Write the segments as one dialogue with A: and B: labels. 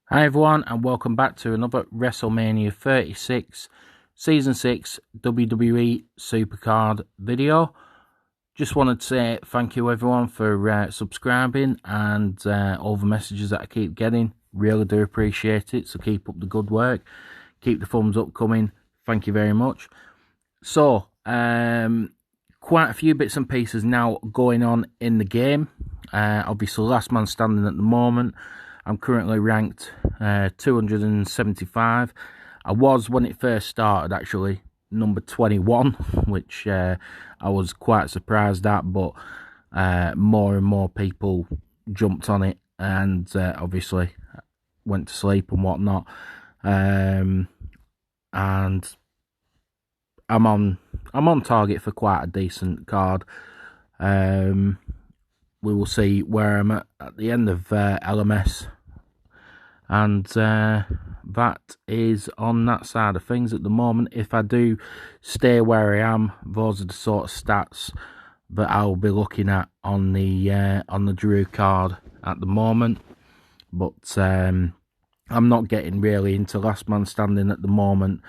A: Hi everyone, and welcome back to another WrestleMania 36 Season 6 WWE SuperCard video. Just wanted to say thank you everyone for subscribing and all the messages that I keep getting. Really do appreciate it, so keep up the good work. Keep the thumbs up coming. Thank you very much. So, quite a few bits and pieces now going on in the game. Obviously, last man standing at the moment. I'm currently ranked 275. I was, when it first started, actually number 21, which I was quite surprised at, but more and more people jumped on it and obviously went to sleep and whatnot. And I'm on target for quite a decent card. We will see where I'm at the end of LMS. And that is on that side of things at the moment. If I do stay where I am, those are the sort of stats that I'll be looking at on the Drew card at the moment. But I'm not getting really into last man standing at the moment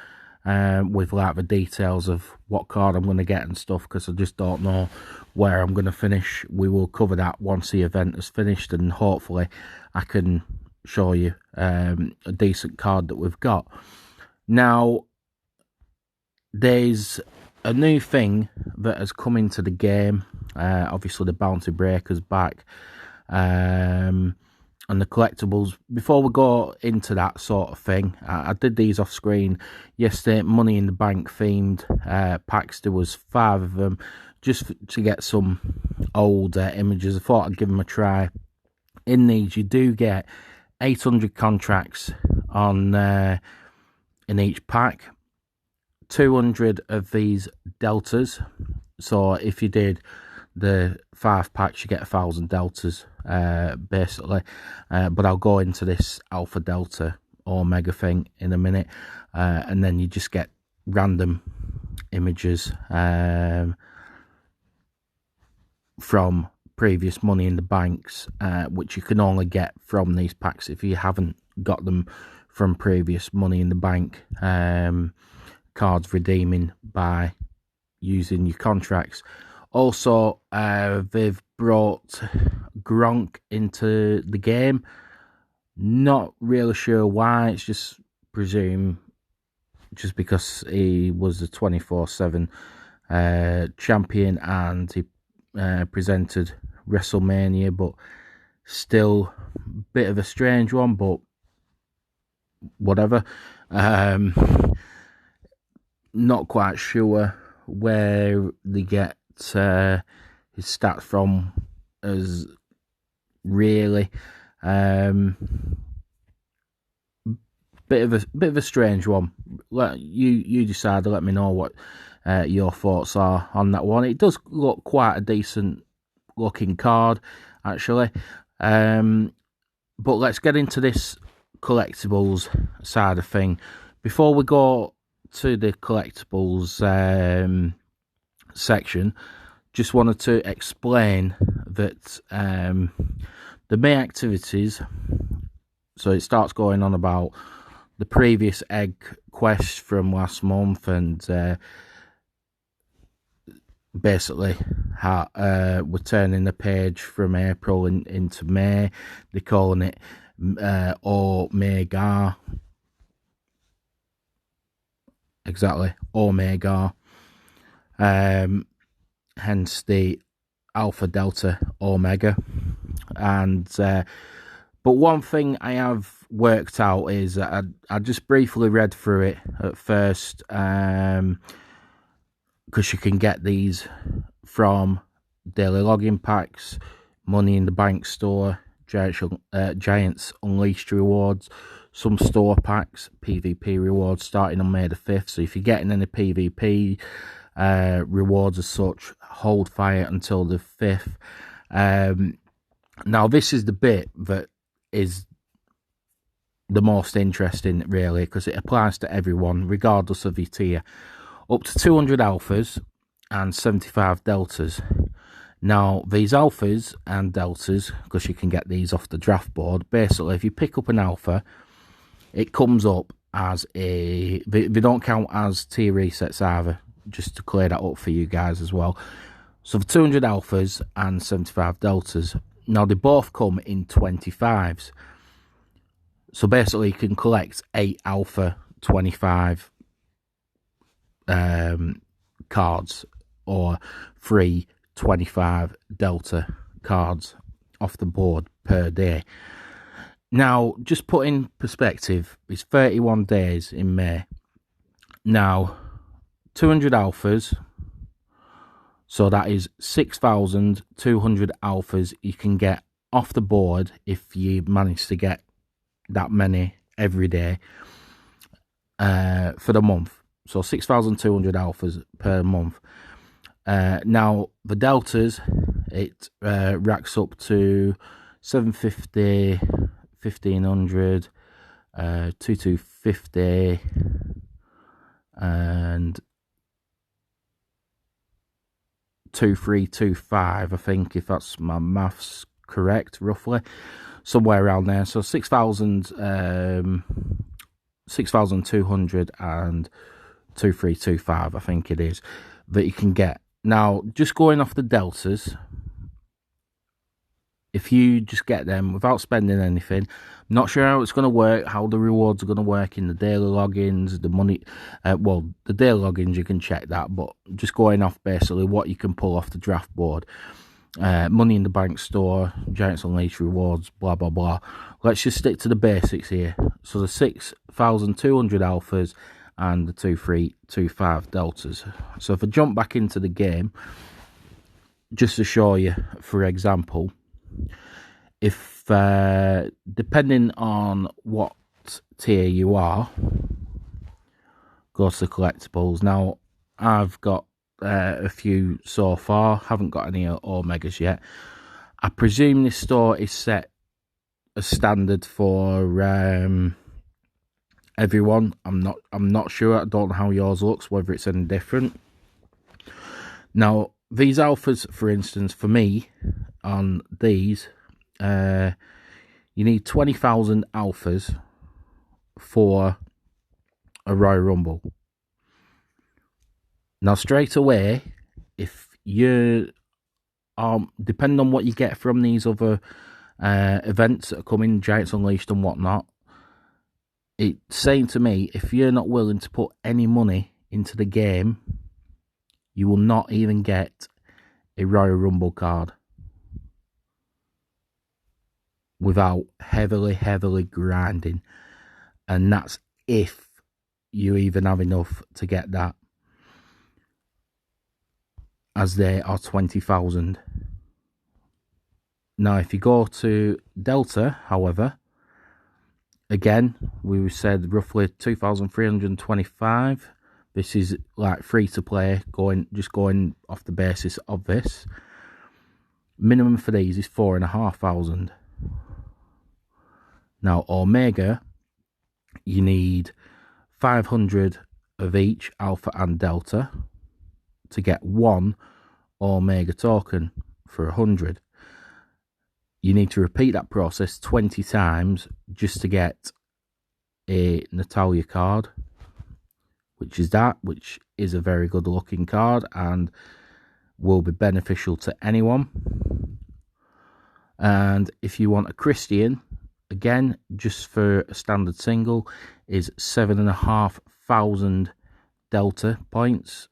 A: with like the details of what card I'm going to get and stuff, because I just don't know where I'm going to finish. We will cover that once the event is finished, and hopefully I can show you a decent card that we've got. Now, there's a new thing that has come into the game. Obviously, the bounty breaker's back, and the collectibles. Before we go into that sort of thing, I did these off screen yesterday. Money in the Bank themed packs. There was 5 of them, just to get some old images. I thought I'd give them a try. In these, you do get 800 contracts on in each pack, 200 of these deltas. So if you did the 5 packs, you get 1,000 deltas basically. But I'll go into this alpha, delta, omega thing in a minute, and then you just get random images from previous Money in the Banks, which you can only get from these packs if you haven't got them from previous Money in the Bank cards, redeeming by using your contracts. Also, they've brought Gronk into the game. Not really sure why. It's just presume just because he was a 24/7 champion and he presented WrestleMania, but still a bit of a strange one, but whatever. Not quite sure where they get his stats from, as really bit of a strange one. You decide. Let me know what your thoughts are on that one. It does look quite a decent looking card, actually. But let's get into this collectibles side of thing. Before we go to the collectibles section, just wanted to explain that the main activities, so it starts going on about the previous egg quest from last month, and basically how we're turning the page from April into May. They're calling it Omega. Exactly, Omega. Hence the Alpha, Delta, Omega. And but one thing I have worked out is that I just briefly read through it at first, because you can get these from daily login packs, Money in the Bank store, Giants Unleashed rewards, some store packs, PvP rewards starting on May the 5th. So if you're getting any PvP rewards as such, hold fire until the 5th. Now this is the bit that is the most interesting, really, because it applies to everyone regardless of your tier. Up to 200 alphas and 75 deltas. Now, these alphas and deltas, because you can get these off the draft board, basically, if you pick up an alpha, it comes up as a... They don't count as tier resets either, just to clear that up for you guys as well. So for 200 alphas and 75 deltas. Now, they both come in 25s. So basically, you can collect 8 alpha 25 cards or 3 25 delta cards off the board per day. Now, just put in perspective, it's 31 days in May. Now, 200 alphas, so that is 6,200 alphas you can get off the board if you manage to get that many every day for the month. So 6,200 alphas per month. Now, the deltas, it racks up to 750, 1,500, 2,250, and 2,325, I think, if that's my maths correct, roughly. Somewhere around there. So 6,200 and 2,325, I think it is, that you can get. Now, just going off the deltas, if you just get them without spending anything, I'm not sure how it's going to work, how the rewards are going to work in the daily logins, the money, well, the daily logins, you can check that, but just going off basically what you can pull off the draft board. Money in the bank store, Giants Unleashed rewards, blah, blah, blah. Let's just stick to the basics here. So the 6,200 alphas and the 2,325 deltas. So if I jump back into the game, just to show you, for example, if depending on what tier you are, go to the collectibles. Now, I've got a few so far, haven't got any Omegas yet. I presume this store is set as standard for everyone. I'm not sure. I don't know how yours looks, whether it's any different. Now, these alphas, for instance, for me, on these, you need 20,000 alphas for a Royal Rumble. Now, straight away, if you depending on what you get from these other events that are coming, Giants Unleashed and whatnot, it's saying to me, if you're not willing to put any money into the game, you will not even get a Royal Rumble card without heavily grinding. And that's if you even have enough to get that, as they are 20,000. Now, if you go to Delta, however, again, we said roughly 2,325. This is like free to play, just going off the basis of this. Minimum for these is 4,500. Now, Omega, you need 500 of each Alpha and Delta to get one Omega token for 100. You need to repeat that process 20 times just to get a Natalia card, which is a very good looking card and will be beneficial to anyone. And if you want a Christian, again, just for a standard single, is 7,500 Delta points.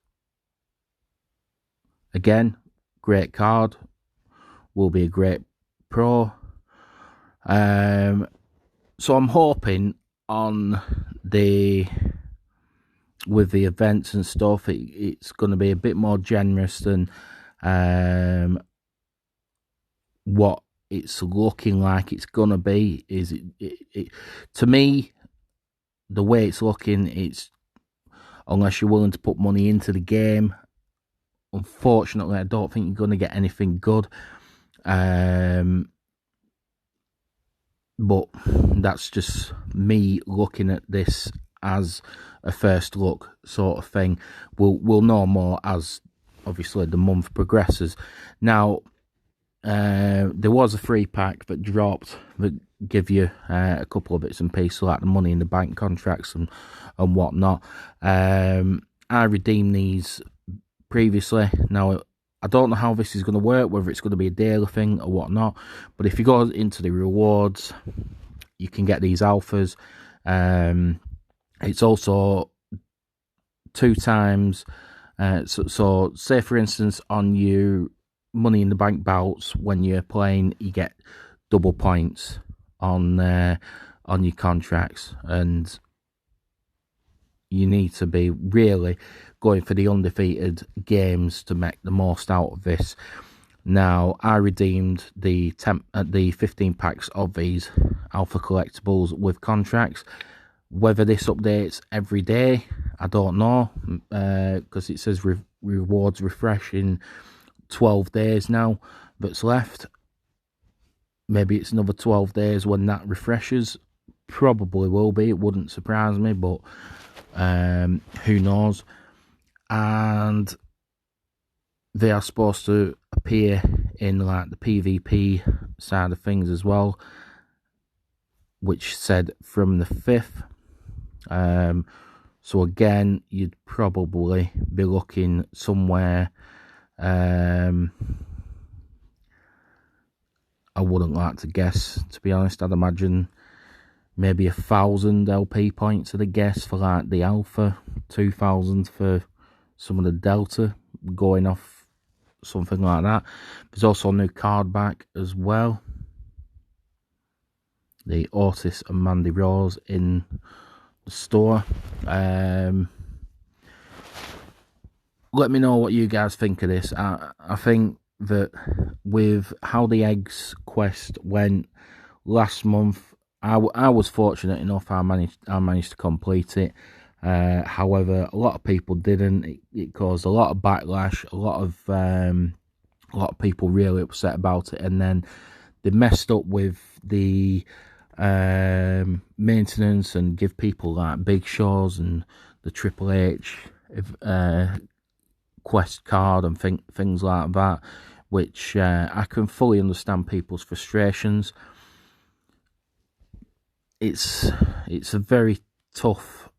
A: Again, great card, will be a great pro. So I'm hoping with the events and stuff, it's going to be a bit more generous than what it's looking like it's going to be. To me, the way it's looking, it's, unless you're willing to put money into the game, unfortunately, I don't think you're going to get anything good. But that's just me looking at this as a first look sort of thing. We'll know more as obviously the month progresses. Now, there was a free pack that dropped that give you a couple of bits and pieces like the money in the bank contracts and whatnot. I redeemed these previously. Now, I don't know how this is going to work, whether it's going to be a daily thing or whatnot, but if you go into the rewards, you can get these alphas. It's also 2 times. So say for instance on your money in the bank bouts, when you're playing, you get double points on your contracts, and you need to be really going for the undefeated games to make the most out of this. Now, I redeemed the 15 packs of these Alpha Collectibles with contracts. Whether this updates every day, I don't know, because it says rewards refresh in 12 days now that's left. Maybe it's another 12 days when that refreshes. Probably will be, it wouldn't surprise me, but who knows. And they are supposed to appear in like the PvP side of things as well, which said from the 5th. So again, you'd probably be looking somewhere, I wouldn't like to guess, to be honest. I'd imagine maybe 1,000 LP points at a guess for like the Alpha, 2,000 for some of the Delta, going off something like that. There's also a new card back as well, the Otis and Mandy Rose in the store. Let me know what you guys think of this. I think that with how the eggs quest went last month, I was fortunate enough. I managed to complete it. However, a lot of people didn't. It caused a lot of backlash. A lot of people really upset about it, and then they messed up with the maintenance and give people like Big Shows and the Triple H quest card and things like that, which I can fully understand people's frustrations. It's a very tough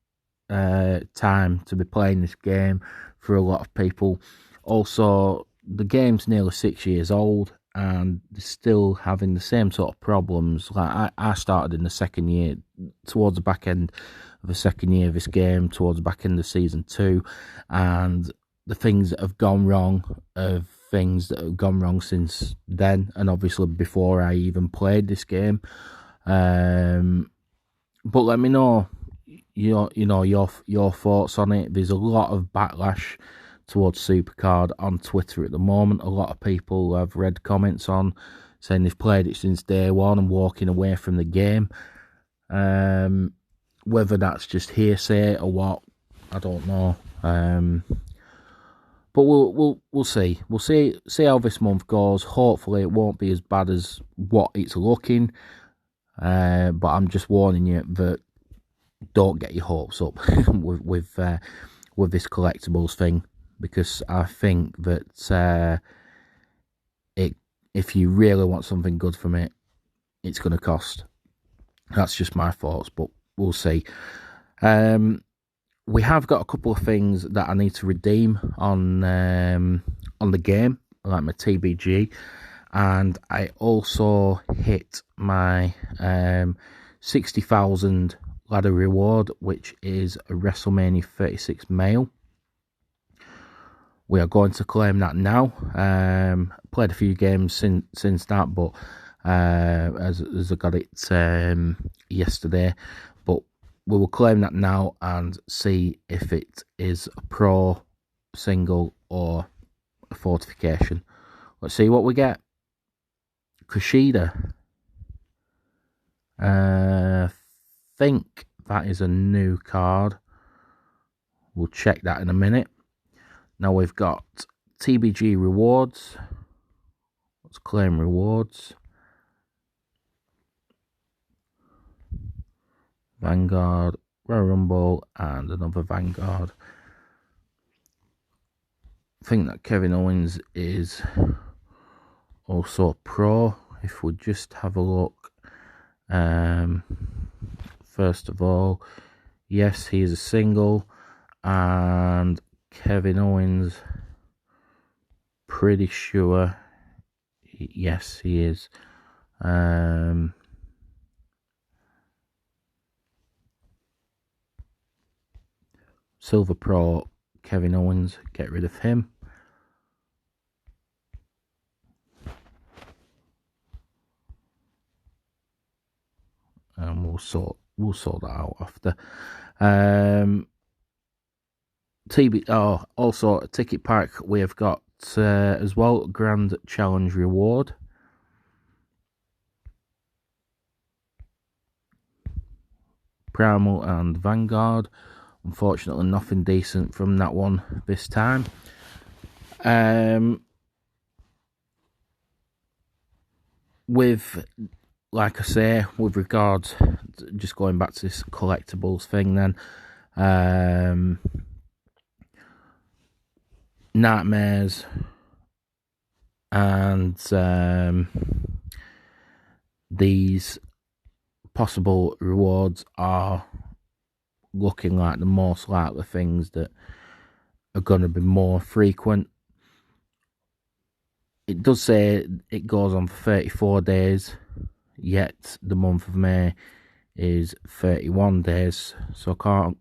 A: time to be playing this game for a lot of people. Also, the game's nearly 6 years old, and they're still having the same sort of problems. Like I started in the second year, towards the back end of the second year of this game, towards the back end of season 2, and the things that have gone wrong are things that have gone wrong since then, and obviously before I even played this game. But let me know your thoughts on it. There's a lot of backlash towards SuperCard on Twitter at the moment. A lot of people have read comments on saying they've played it since day one and walking away from the game. Whether that's just hearsay or what, I don't know. But we'll see. We'll see how this month goes. Hopefully it won't be as bad as what it's looking. But I'm just warning you that don't get your hopes up with this collectibles thing, because I think that if you really want something good from it, it's going to cost. That's just my thoughts, but we'll see. We have got a couple of things that I need to redeem on the game, like my TBG, and I also hit my 60,000 ladder reward, which is a WrestleMania 36 mail. We are going to claim that now. Played a few games since that, but as I got it yesterday, but we will claim that now and see if it is a pro, single, or a fortification. Let's see what we get. Kushida. Think that is a new card. We'll check that in a minute. Now we've got TBG Rewards. Let's claim rewards. Vanguard, Royal Rumble, and another Vanguard. I think that Kevin Owens is also a pro. If we just have a look First of all, yes, he is a single, and Kevin Owens, pretty sure, yes, he is. Silver Pro, Kevin Owens, get rid of him. And we'll sort that out after. Also a ticket pack we've got as well, Grand Challenge Reward. Primal and Vanguard. Unfortunately, nothing decent from that one this time. With, like I say, with regards, just going back to this collectibles thing then, Nightmares and these possible rewards are looking like the most likely things that are going to be more frequent. It does say it goes on for 34 days, yet the month of May is 31 days, so I can't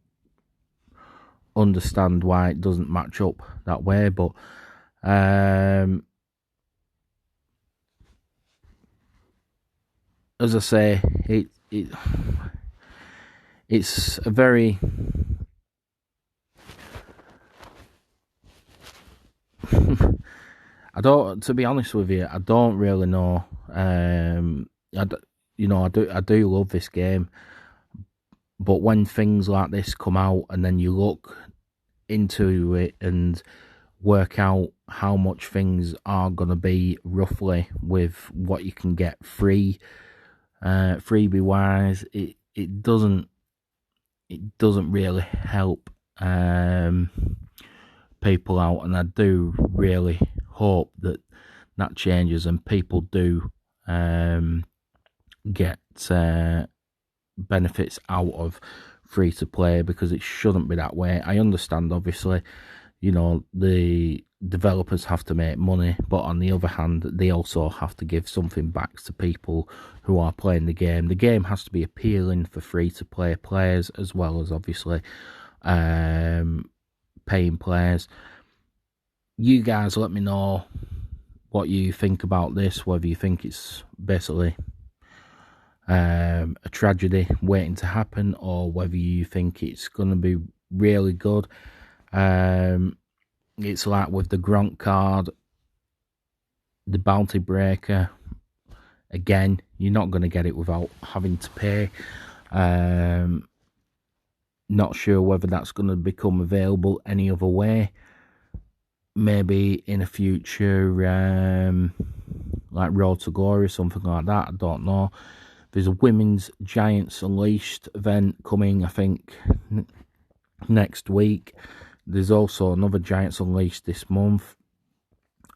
A: understand why it doesn't match up that way. But as I say, it's a very to be honest with you, I don't really know. I do love this game, but when things like this come out and then you look into it and work out how much things are going to be roughly with what you can get free, freebie wise, it doesn't really help people out, and I do really hope that changes and people do get benefits out of free to play, because it shouldn't be that way. I understand, obviously, the developers have to make money, but on the other hand, they also have to give something back to people who are playing the game. The game has to be appealing for free to play players, as well as obviously paying players. You guys let me know what you think about this, whether you think it's basically a tragedy waiting to happen, or whether you think it's going to be really good. It's like with the Gronk card, the Bounty Breaker. Again, you're not going to get it without having to pay. Not sure whether that's going to become available any other way. Maybe in a future, like Road to Glory, something like that. I don't know. There's a Women's Giants Unleashed event coming, I think, next week. There's also another Giants Unleashed this month.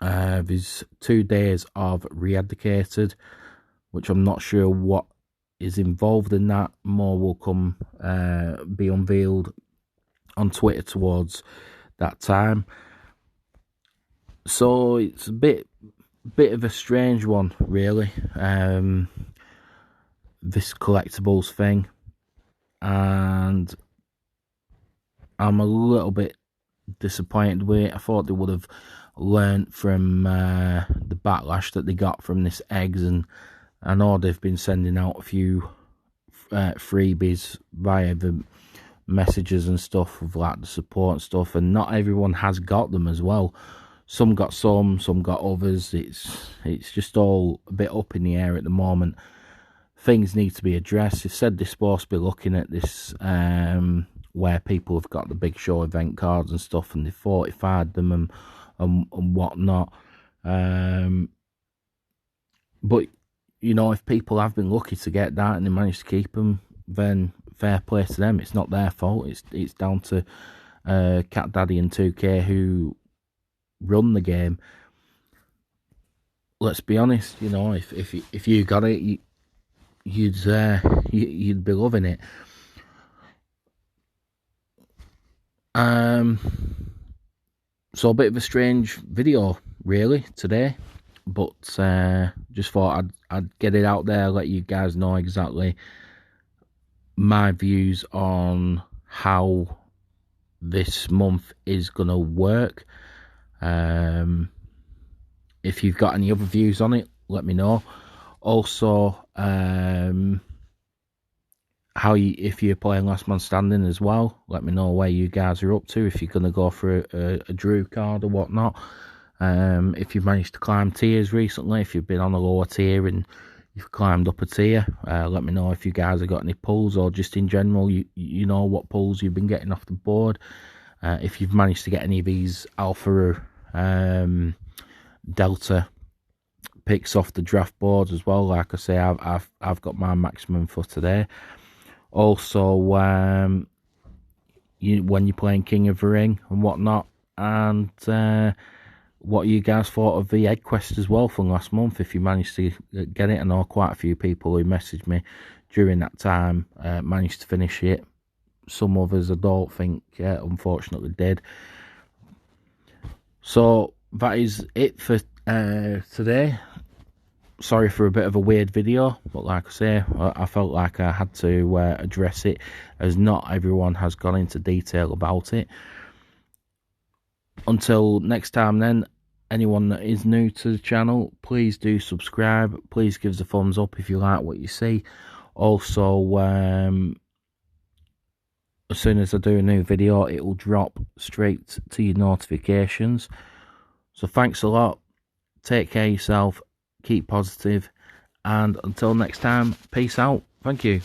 A: There's 2 days of Re-Educated, which I'm not sure what is involved in that. More will come, be unveiled on Twitter towards that time. So it's a bit of a strange one, really, this collectibles thing, and I'm a little bit disappointed with it. I thought they would have learnt from the backlash that they got from this eggs, and I know they've been sending out a few freebies via the messages and stuff of like the support and stuff, and not everyone has got them as well. Some got some got others. It's just all a bit up in the air at the moment. Things need to be addressed. They said they're supposed to be looking at this where people have got the big show event cards and stuff, and they fortified them and whatnot. But if people have been lucky to get that and they managed to keep them, then fair play to them. It's not their fault. It's down to Cat Daddy and 2K who run the game. Let's be honest. If you got it, you'd be loving it. So a bit of a strange video really today, but just thought I'd get it out there, let you guys know exactly my views on how this month is gonna work. If you've got any other views on it, let me know. Also, if you're playing Last Man Standing as well, let me know where you guys are up to, if you're going to go for a Drew card or whatnot. If you've managed to climb tiers recently, if you've been on a lower tier and you've climbed up a tier, let me know if you guys have got any pulls, or just in general, you know what pulls you've been getting off the board. If you've managed to get any of these alpha delta picks off the draft boards as well. Like I say, I've got my maximum for today. Also, when you're playing King of the Ring and whatnot, and what you guys thought of the Egg Quest as well from last month, if you managed to get it. I know quite a few people who messaged me during that time managed to finish it. Some others I don't think unfortunately did. So that is it for today. Sorry for a bit of a weird video, but like I say, I felt like I had to address it, as not everyone has gone into detail about it. Until next time then, anyone that is new to the channel, please do subscribe. Please give us a thumbs up if you like what you see. Also, as soon as I do a new video, it will drop straight to your notifications. So thanks a lot. Take care of yourself. Keep positive, and until next time, peace out. Thank you.